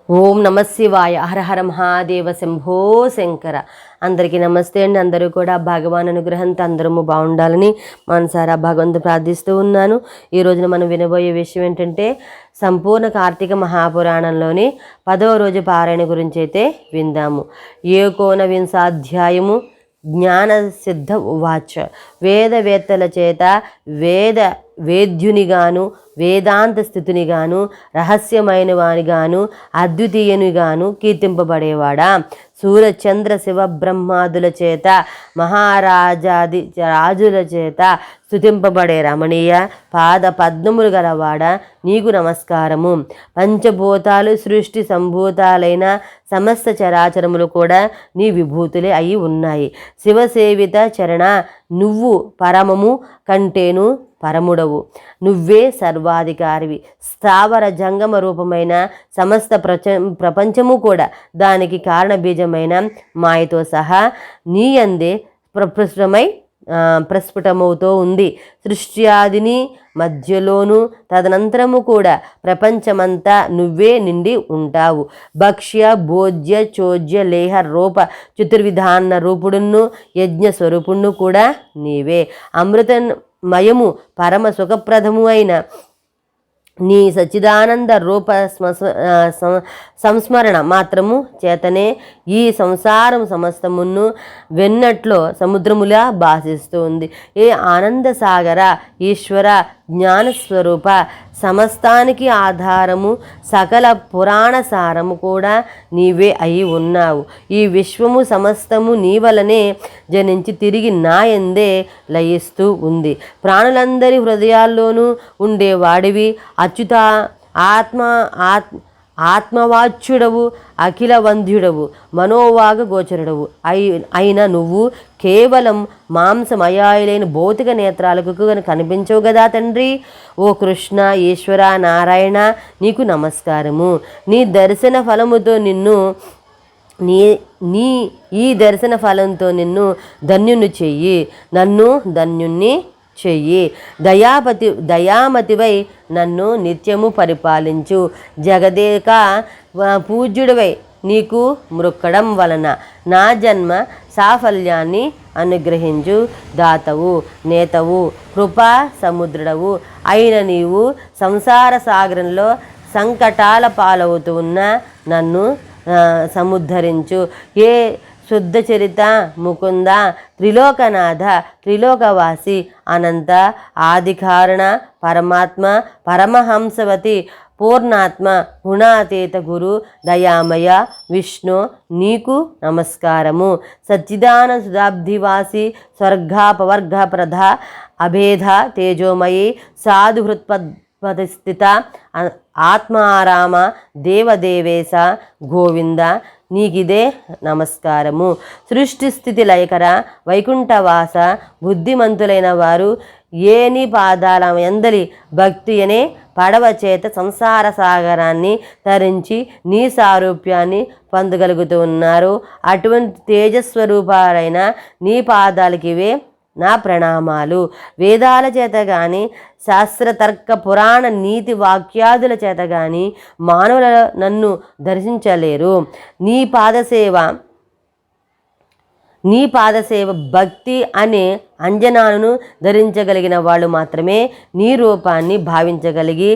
ఓం నమ శివాయ. హర హర మహాదేవ శంభో శంకర. అందరికీ నమస్తే అండి. అందరూ కూడా భగవాన్ అనుగ్రహంతో అందరము బాగుండాలని మనసారా భగవంతు ప్రార్థిస్తూ ఉన్నాను. ఈ రోజున మనం వినబోయే విషయం ఏంటంటే సంపూర్ణ కార్తీక మహాపురాణంలోని 10వ రోజు పారాయణ గురించి అయితే విందాము. ఏకోనవింశాధ్యాయము. జ్ఞాన సిద్ధ ఉవాచ. వేదవేత్తల చేత వేద్యునిగాను వేదాంత స్థితునిగాను రహస్యమైన వానిగాను అద్వితీయునిగాను కీర్తింపబడేవాడా, సూర్యచంద్ర శివ బ్రహ్మాదుల చేత మహారాజాది రాజుల చేత స్తుతింపబడే రమణీయ పాద పద్మములు గలవాడ, నీకు నమస్కారము. పంచభూతాలు సృష్టి సంభూతాలైన సమస్త చరాచరములు కూడా నీ విభూతులే అయి ఉన్నాయి. శివసేవిత చరణ, నువ్వు పరమము కంటేను పరముడవు. నువ్వే సర్వాధికారివి. స్థావర జంగమ రూపమైన సమస్త ప్రపంచము కూడా దానికి కారణబీజమైన మాయతో సహా నీ అందే ప్రస్ఫుటమవుతూ ఉంది. సృష్ట్యాదిని మధ్యలోనూ తదనంతరము కూడా ప్రపంచమంతా నువ్వే నిండి ఉంటావు. భక్ష్య భోజ్య చోజ్య లేహ రూప చతుర్విధాన రూపుడును యజ్ఞ స్వరూపుణ్ణు కూడా నీవే. అమృతమయము పరమ సుఖప్రదము అయిన నీ సచ్చిదానంద రూప సంస్మరణ మాత్రము చేతనే ఈ సంసారం సమస్తమును వెన్నట్లో సముద్రములా భాసిస్తూ ఉంది. ఏ ఆనంద సాగర ఈశ్వర జ్ఞానస్వరూప, సమస్తానికి ఆధారము సకల పురాణ సారము కూడా నీవే అయి ఉన్నావు. ఈ విశ్వము సమస్తము నీ వలనే జనించి తిరిగి నా యందే లయిస్తూ ఉంది. ప్రాణులందరి హృదయాల్లోనూ ఉండేవాడివి. అచ్యుత ఆత్మవాచ్యుడవు, అఖిల వంధ్యుడవు, మనోవాగ గోచరుడవు అయిన నువ్వు కేవలం మాంసమయాయులైన భౌతిక నేత్రాలకు కనిపించవు కదా తండ్రి. ఓ కృష్ణ, ఈశ్వర, నారాయణ, నీకు నమస్కారము. నీ దర్శన ఫలముతో నిన్ను ఈ దర్శన ఫలంతో నిన్ను ధన్యుని చెయ్యి, నన్ను ధన్యుణ్ణి చెయ్యి. దయామతివై నన్ను నిత్యము పరిపాలించు. జగదేక పూజ్యుడివై నీకు మృక్కడం వలన నా జన్మ సాఫల్యాన్ని అనుగ్రహించు. దాతవు, నేతవు, కృపా సముద్రుడవు అయిన నీవు సంసార సాగరంలో సంకటాల పాలవుతూ ఉన్న నన్ను సముద్ధరించు. ఏ శుద్ధ చరిత ముకుంద, త్రిలోకనాథ, త్రిలోకవాసి, అనంత ఆదికారణ, పరమాత్మ, పరమహంసవతి, పూర్ణాత్మ, గుణాతీత గురు, దయామయ విష్ణు, నీకు నమస్కారము. సచ్చిదాన సుధాబ్ధివాసి, స్వర్గాపవర్గ ప్రధ, అభేద తేజోమయి, సాధు హృత్పస్థిత, ఆత్మారామ, దేవదేవేశ, గోవింద, నీకిదే నమస్కారము. సృష్టి స్థితి లయకర, వైకుంఠవాస, బుద్ధిమంతులైన వారు ఏ నీ పాదాల ఎందలి భక్తి అనే పడవ చేత సంసార సాగరాన్ని తరించి నీ సారూప్యాన్ని పొందగలుగుతూ ఉన్నారు. అటువంటి తేజస్వరూపాలైన నీ పాదాలకివే నా ప్రణామాలు. వేదాల చేత కానీ శాస్త్రతర్క పురాణ నీతి వాక్యాదుల చేత కానీ మానవుల నన్ను దర్శించలేరు. నీ పాదసేవ భక్తి అనే అంజనాను ధరించగలిగిన వాళ్ళు మాత్రమే నీ రూపాన్ని భావించగలిగి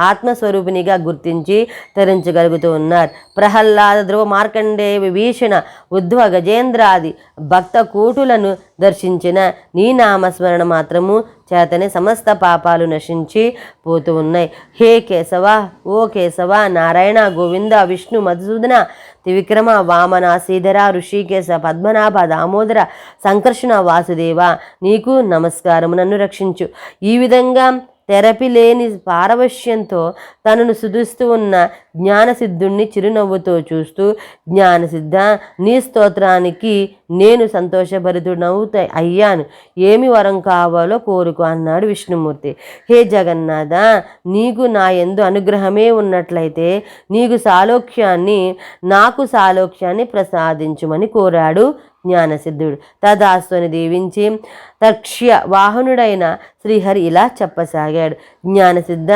ఆత్మస్వరూపినిగా గుర్తించి తరించగలుగుతూ ఉన్నారు. ప్రహ్లాద, ధ్రువ, మార్కండేయ, విభీషణ, ఉద్ధవ, గజేంద్రాది భక్త కూటులను దర్శించిన నీ నామస్మరణ మాత్రము చేతనే సమస్త పాపాలు నశించి పోతూ ఉన్నాయి. హే కేశవ, ఓ కేశవ, నారాయణ, గోవింద, విష్ణు, మధుసూదన, త్రివిక్రమ, వామన, శ్రీధర, ఋషికేశ, పద్మనాభ, దామోదర, సంకర్షణ, వాసుదేవ, నీకు నమస్కారము. నన్ను రక్షించు. ఈ విధంగా తెరపి లేని పారవశ్యంతో తనను సుధిస్తూ ఉన్న జ్ఞానసిద్ధుణ్ణి చిరునవ్వుతో చూస్తూ, జ్ఞానసిద్ధ, నీ స్తోత్రానికి నేను సంతోషభరితుడవుతా అయ్యాను. ఏమి వరం కావాలో కోరుకో అన్నాడు విష్ణుమూర్తి. హే జగన్నాథ, నీకు నా యందు అనుగ్రహమే ఉన్నట్లయితే నాకు సాలోక్యాన్ని ప్రసాదించుమని కోరాడు జ్ఞానసిద్ధుడు. తదాస్తు అని దీవించి తక్ష్య వాహనుడైన శ్రీహరి ఇలా చెప్పసాగాడు. జ్ఞానసిద్ధ,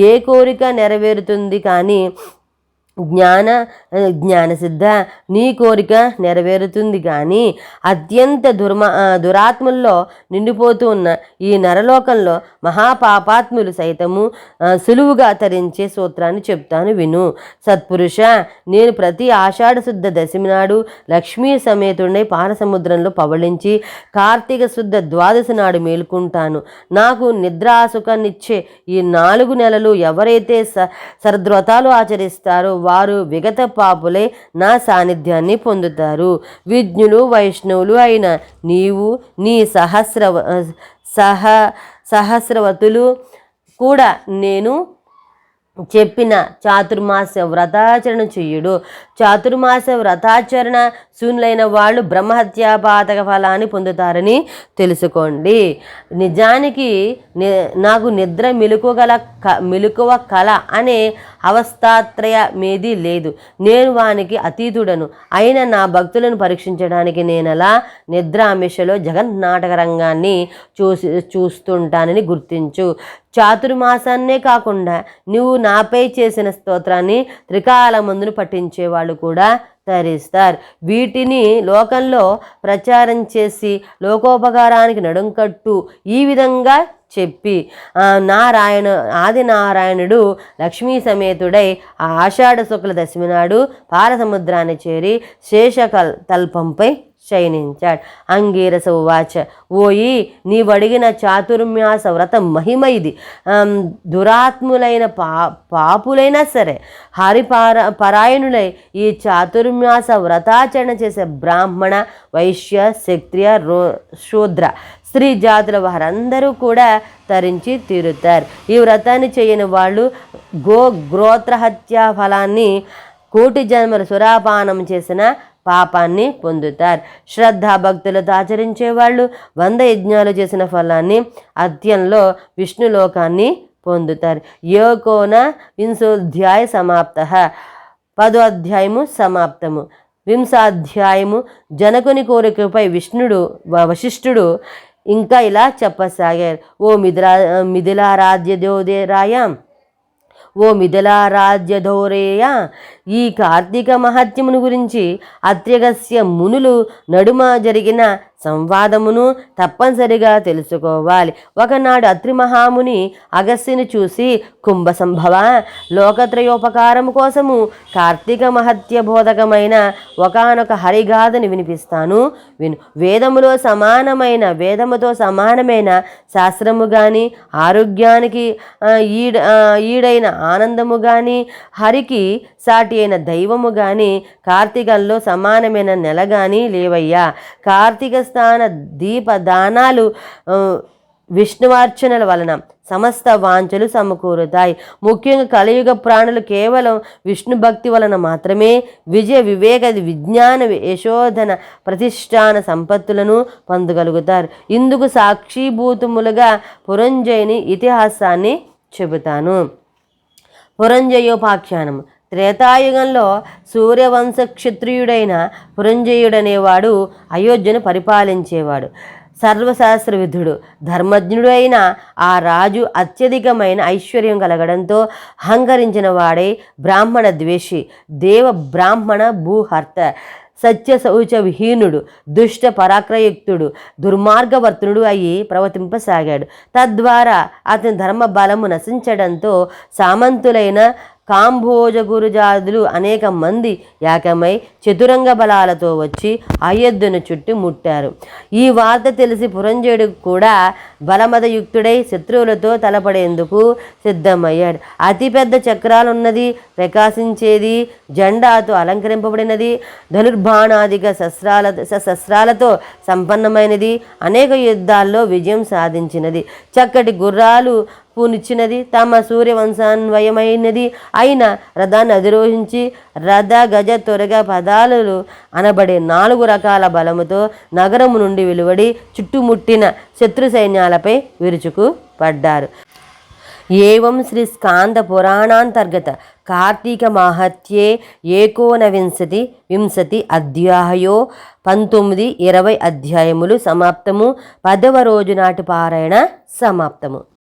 ఏ కోరిక నెరవేరుతుంది కానీ జ్ఞానసిద్ధ, నీ కోరిక నెరవేరుతుంది కానీ అత్యంత దురాత్ముల్లో నిండిపోతూ ఉన్న ఈ నరలోకంలో మహాపాపాత్ములు సైతము సులువుగా తరించే సూత్రాన్ని చెప్తాను విను. సత్పురుష, నేను ప్రతి ఆషాఢ శుద్ధ దశమి నాడు లక్ష్మీ సమేతుడినై పాలసముద్రంలో పవళించి కార్తీక శుద్ధ ద్వాదశి నాడు మేలుకుంటాను. నాకు నిద్రాసుఖాన్నిచ్చే ఈ 4 నెలలు ఎవరైతే శరద్వ్రతాలు ఆచరిస్తారో వారు విగత పాపులై నా సాన్నిధ్యాన్ని పొందుతారు. విజ్ఞులు వైష్ణవులు అయిన నీవు, నీ సహస్రవతులు కూడా నేను చెప్పిన చాతుర్మాస వ్రతాచరణ చెయ్యుడు. చాతుర్మాస వ్రతాచరణ శూన్యులైన వాళ్ళు బ్రహ్మహత్యాపాతక ఫలాన్ని పొందుతారని తెలుసుకోండి. నిజానికి నాకు నిద్ర మెలకువ కళ అనే అవస్థాత్రయమేదీ లేదు. నేను వానికి అతీతుడను. అయినా నా భక్తులను పరీక్షించడానికి నేనలా నిద్రామిషలో జగన్నాటక రంగాన్ని చూస్తుంటానని గుర్తించు. చాతుర్మాసాన్నే కాకుండా నువ్వు నాపై చేసిన స్తోత్రాన్ని త్రికాలమందును పఠించేవాళ్ళు కూడా తరిస్తారు. వీటిని లోకంలో ప్రచారం చేసి లోకోపకారానికి నడుంకట్టు ఈ విధంగా చెప్పి ఆది నారాయణుడు లక్ష్మీ సమేతుడై ఆషాఢ శుక్ల దశమి నాడు పాలసముద్రాన్ని చేరి శేషతల్పంపై శయనించాడు. అంగీరస ఉవాచ, ఓయి నీవడిగిన చాతుర్మాస వ్రతం మహిమ ఇది. దురాత్ములైన పాపులైనా సరే పరాయణులై ఈ చాతుర్మాస వ్రతాచరణ చేసే బ్రాహ్మణ, వైశ్య, క్షత్రియ, శూద్ర, స్త్రీ జాతుల వారందరూ కూడా తరించి తీరుతారు. ఈ వ్రతాన్ని చేయని వాళ్ళు గోత్రహత్యా ఫలాన్ని, కోటి జన్మల సురాపానం చేసిన పాపాన్ని పొందుతారు. శ్రద్ధాభక్తులతో ఆచరించేవాళ్ళు 100 యజ్ఞాలు చేసిన ఫలాన్ని, అత్యంలో విష్ణులోకాన్ని పొందుతారు. యోకోన వింశోధ్యాయ సమాప్త, 10వ అధ్యాయము సమాప్తము. 20వ జనకుని కోరికపై వశిష్ఠుడు ఇంకా ఇలా చెప్పసాగారు. ఓ మిథిలారాజ్యధోరేయ, ఈ కార్తీక మహత్యమును గురించి అత్యగస్య మునులు నడుమ జరిగిన సంవాదమును తప్పనిసరిగా తెలుసుకోవాలి. ఒకనాడు అత్రి మహాముని అగస్త్యుని చూసి, కుంభ సంభవ, లోకత్రయోపకారము కోసము కార్తీక మహత్య బోధకమైన ఒకనొక హరిగాథని వినిపిస్తాను విను. వేదముతో సమానమైన శాస్త్రము కానీ, ఆరోగ్యానికి ఈడైన ఆనందము కానీ, హరికి సాటి అయిన దైవము కానీ, కార్తీకంలో సమానమైన నెల కానీ లేవయ్యా. కార్తీక స్నాన దీపదానాలు విష్ణువార్చనల వలన సమస్త వాంఛలు సమకూరుతాయి. ముఖ్యంగా కలియుగ ప్రాణులు కేవలం విష్ణు భక్తి వలన మాత్రమే వివేక విజ్ఞాన యశోధన ప్రతిష్టాన సంపత్తులను పొందగలుగుతారు. ఇందుకు సాక్షిభూతములుగా పురంజయుని ఇతిహాసాన్ని చెబుతాను. పురంజయోపాఖ్యానము. త్రేతాయుగంలో సూర్యవంశ క్షత్రియుడైన పురంజయుడనేవాడు అయోధ్యను పరిపాలించేవాడు. సర్వశాస్త్రవిధుడు, ధర్మజ్ఞుడు అయిన ఆ రాజు అత్యధికమైన ఐశ్వర్యం కలగడంతో అహంకరించిన వాడై బ్రాహ్మణ ద్వేషి, దేవ బ్రాహ్మణ భూహర్త, సత్య శౌచ విహీనుడు, దుష్ట పరాక్రయుక్తుడు, దుర్మార్గవర్తనుడు అయి ప్రవర్తింపసాగాడు. తద్వారా అతని ధర్మ బలము నశించడంతో సామంతులైన కాంభోజ గురుజాదులు అనేక మంది ఏకమై చతురంగ బలాలతో వచ్చి అయోధ్యను చుట్టుముట్టారు. ఈ వార్త తెలిసి పురంజయుడు కూడా బలమదయుక్తుడై శత్రువులతో తలపడేందుకు సిద్ధమయ్యాడు. అతిపెద్ద చక్రాలున్నది, ప్రకాశించేది, జెండాతో అలంకరింపబడినది, ధనుర్బాణాదిక శస్త్రాలతో సంపన్నమైనది, అనేక యుద్ధాల్లో విజయం సాధించినది, చక్కటి గుర్రాలు పూనిచ్చినది, తమ సూర్యవంశాన్వయమైనది అయిన రథాన్ని అధిరోహించి రథ గజ త్వరగ పదాలు అనబడే 4 రకాల బలముతో నగరము నుండి వెలువడి చుట్టుముట్టిన శత్రు సైన్యాలపై విరుచుకు పడ్డారు. ఏవం శ్రీ స్కాంద పురాణాంతర్గత కార్తీక మాహత్యే వింశతి అధ్యాయో 19-20 అధ్యాయములు సమాప్తము. 10వ రోజు నాటి పారాయణ సమాప్తము.